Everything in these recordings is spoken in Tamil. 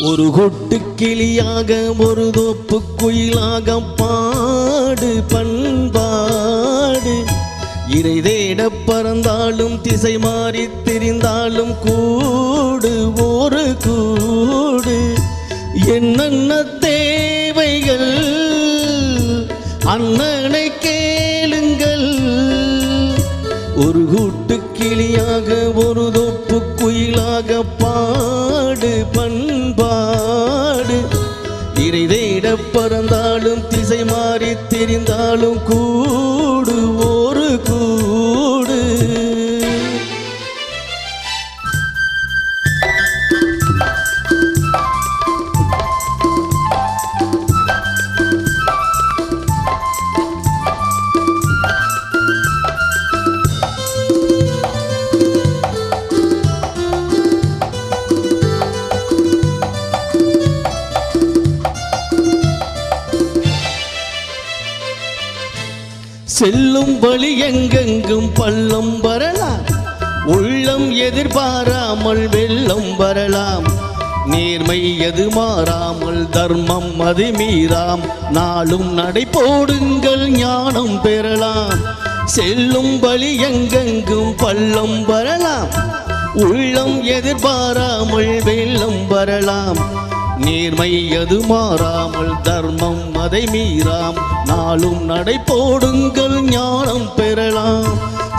ஒரு கொட்டு கிளியாக ஒரு தோப்பு குயிலாக பாடு பண்பாடு. இறை தேட பறந்தாலும் திசை மாறி திரிந்தாலும் கூடு ஒரு கூடு. என்னென்ன தேவைகள் அண்ணனை கேளுங்கள். ஒரு கூட்டு கிளியாக ஒரு தோப்பு குயிலாக பாடு பண்பாடு. இறை தேட பறந்தாலும் திசை மாறி தெரிந்தாலும் கூடு ஒரு கூடு. செல்லும் வழி எங்கெங்கும் பள்ளம் வரலாம். உள்ளம் எதிர்பாராமல் வெள்ளம் வரலாம். நேர்மை எது மாறாமல் தர்மம் அது மீறாம். நாளும் நடை போடுங்கள் ஞானம் பெறலாம். செல்லும் வழி எங்கெங்கும் பள்ளம் வரலாம். உள்ளம் எதிர்பாராமல் வெள்ளம் வரலாம். நேர்மை எது மாறாமல் தர்மம் அதை மீறாம். நாளும் நடை போடுங்கள் ஞானம் பெறலாம்.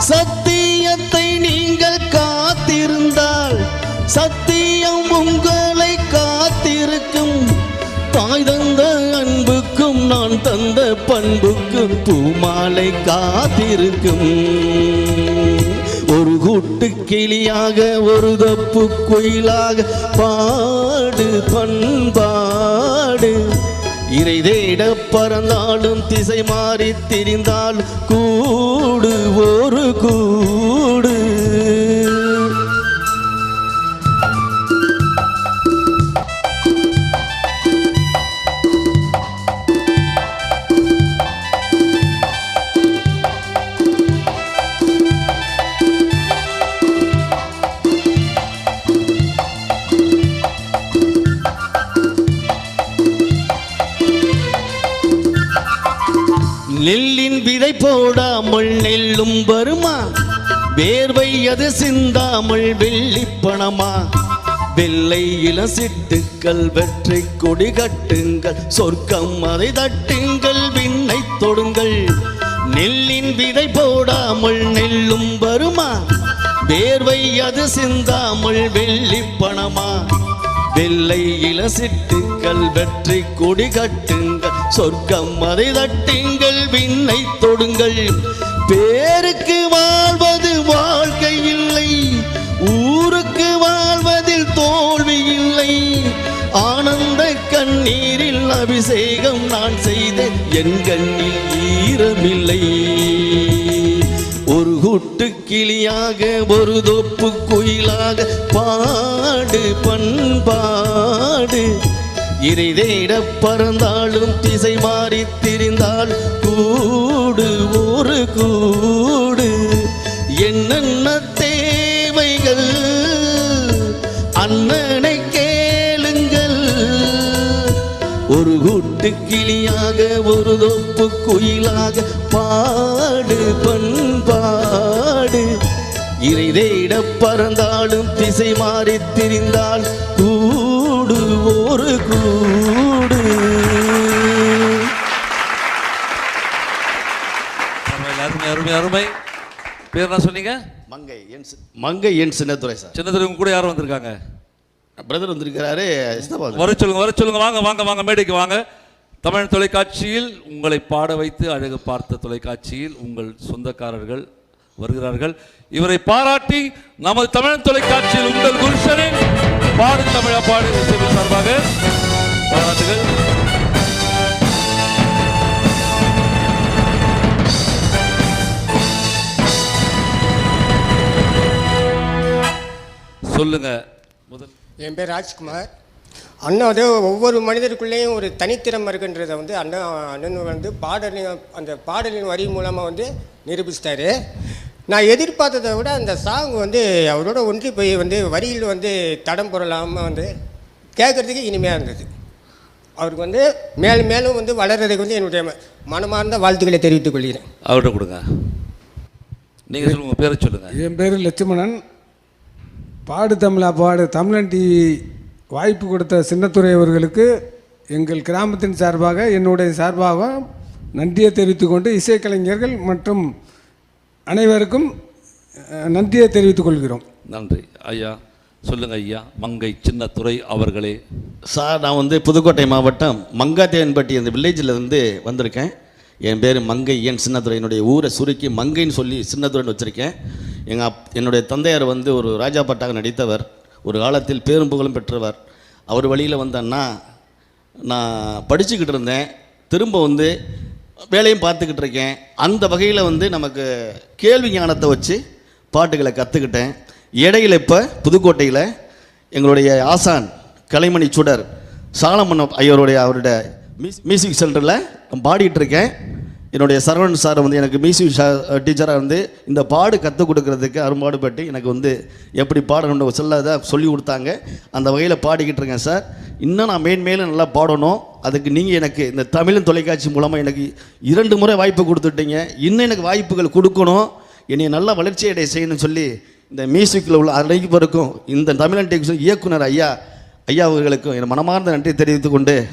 சத்தியத்தை நீங்கள் காத்திருந்தால் சத்தியம் உங்களை காத்திருக்கும். தாய் தந்த அன்புக்கும் நான் தந்த பண்புக்கும் பூமாலை காத்திருக்கும். ஒரு கூட்டு கிளியாக ஒரு தப்பு குயிலாக பாடு பண்பாடு. இறை தேட பறந்தாலும் திசை மாறி திரிந்தால் கூடு ஒரு கூடு. நெல்லின் விதை போடாமல் நெல்லும் வருமா? வேர்வை அது சிந்தாமல் வெள்ளி பணமா? வெள்ளை இளசிட்டுக்கள் வெற்றி கொடி கட்டுங்கள். சொர்க்கம் அதை தட்டுங்கள் விண்ணை தொடுங்கள். நெல்லின் விதை போடாமல் நெல்லும் வருமா? வேர்வை அது சிந்தாமல் வெள்ளி பணமா? வெள்ளை இளசிட்டுக்கள் வெற்றி கொடி கட்டுங்கள். சொர்க்கம் அதை தட்டுங்கள் விண்ணை தொடுங்கள். பேருக்கு வாழ்வது வாழ்க்கை இல்லை. ஊருக்கு வாழ்வதில் தோல்வி இல்லை. ஆனந்த கண்ணீரில் அபிஷேகம் நான் செய்தேன். என் கண்ணில் ஈரமில்லை. ஒரு கூட்டு கிளியாக ஒரு தோப்பு குயிலாக பாடு பண்பாடு. இறை தேட பறந்தாலும் திசை மாறி திரிந்தால் கூடு ஒரு கூடு. என்னென்ன தேவைகள் அண்ணனை கேளுங்கள். ஒரு கூட்டு கிளியாக ஒரு தோப்பு குயிலாக பாடு பண்பாடு. இறை தேட பறந்தாலும் திசை மாறி திரிந்தால் கூடு ஒரு கூடு. அருமை அருமை அருமை. பேர் என்ன சொன்னீங்க? மங்கை என் சின்னத்துறை சார். சின்னத்துறை கூட யாரும் வந்திருக்காங்க? பிரதர் வந்திருக்கிறாரு. வர சொல்லுங்க வர சொல்லுங்க. வாங்க வாங்க வாங்க மேடைக்கு வாங்க. தமிழ் தொலைக்காட்சியில் உங்களை பாட வைத்து அழகு பார்த்த தொலைக்காட்சியில் உங்கள் சொந்தக்காரர்கள் வருகிறார்கள். இவரை பாராட்டி நமது தமிழ் தொலைக்காட்சியில் உங்கள் குல்ஷனின் பாடு தமிழா பாடு சார்பாக பாராட்டுகள். சொல்லுங்க. முதல் என் பேர் ராஜ்குமார். அண்ணன் வந்து ஒவ்வொரு மனிதருக்குள்ளேயும் ஒரு தனித்திறமை இருக்குன்றதை வந்து அண்ணன் வந்து அந்த பாடலின் வரி மூலமாக வந்து நிரூபிச்சிட்டாரு. நான் எதிர்பார்த்ததை விட அந்த சாங் வந்து அவரோட ஒன்றி போய் வந்து வரியில் வந்து தடம் பொருளாமல் வந்து கேட்குறதுக்கு இனிமையாக இருந்தது. அவருக்கு வந்து மேலும் மேலும் வந்து வளர்கிறதுக்கு வந்து என்னுடைய மனமார்ந்த வாழ்த்துக்களை தெரிவித்துக் கொள்கிறேன். அவர்கிட்ட கொடுங்க. நீங்கள் சொல்லுங்கள், உங்கள் பேரை சொல்லுங்கள். என் பேர் லட்சுமணன். பாடு தமிழா பாடு தமிழன் டிவி வாய்ப்பு கொடுத்த சின்னத்துரை அவர்களுக்கு எங்கள் கிராமத்தின் சார்பாக என்னுடைய சார்பாக நன்றியை தெரிவித்துக்கொண்டு இசைக்கலைஞர்கள் மற்றும் அனைவருக்கும் நன்றியை தெரிவித்துக் கொள்கிறோம். நன்றி ஐயா. சொல்லுங்கள் ஐயா. மங்கை சின்னத்துரை அவர்களே. சார், நான் வந்து புதுக்கோட்டை மாவட்டம் மங்காத்தேவன்பட்டி அந்த வில்லேஜில் இருந்து வந்திருக்கேன். என் பேர் மங்கை என் சின்னத்துரை. என்னுடைய ஊரை சுருக்கி மங்கைன்னு சொல்லி சின்னத்துரைன்னு வச்சுருக்கேன். என்னுடைய தந்தையார் வந்து ஒரு ராஜாப்பாட்டாக நடித்தவர், ஒரு காலத்தில் பேரும் புகழும் பெற்றவர். அவர் வழியில் வந்தேன்னா நான் படிச்சுக்கிட்டு இருந்தேன், திரும்ப வந்து வேலையும் பார்த்துக்கிட்டு இருக்கேன். அந்த வகையில் வந்து நமக்கு கேள்வி ஞானத்தை வச்சு பாட்டுகளை கற்றுக்கிட்டேன். இடையில் இப்போ புதுக்கோட்டையில் எங்களுடைய ஆசான் கலைமணி சுடர் சாலமன் அவருடைய மியூசிக் சென்டரில் பாடிட்டு இருக்கேன். என்னுடைய சரவணன் சார் வந்து எனக்கு மியூசிக் டீச்சராக வந்து இந்த பாடு கற்றுக் கொடுக்கறதுக்கு அரும்பாடுபட்டு எனக்கு வந்து எப்படி பாடணும்னு சொல்லி கொடுத்தாங்க. அந்த வகையில் பாடிக்கிட்டு இருக்கேன் சார். இன்னும் நான் மேலும் நல்லா பாடணும். அதுக்கு நீங்கள் எனக்கு இந்த தமிழன் தொலைக்காட்சி மூலமாக எனக்கு 2 முறை வாய்ப்பு கொடுத்துட்டீங்க. இன்னும் எனக்கு வாய்ப்புகள் கொடுக்கணும், என்னை நல்ல வளர்ச்சி அடைய செய்யணும்னு சொல்லி இந்த மியூசிக்கில் உள்ள அனைவருக்கும் இந்த தமிழன் டிவி இயக்குனர் ஐயா அவர்களுக்கும் என் மனமார்ந்த நன்றி தெரிவித்துக் கொள்கிறேன்.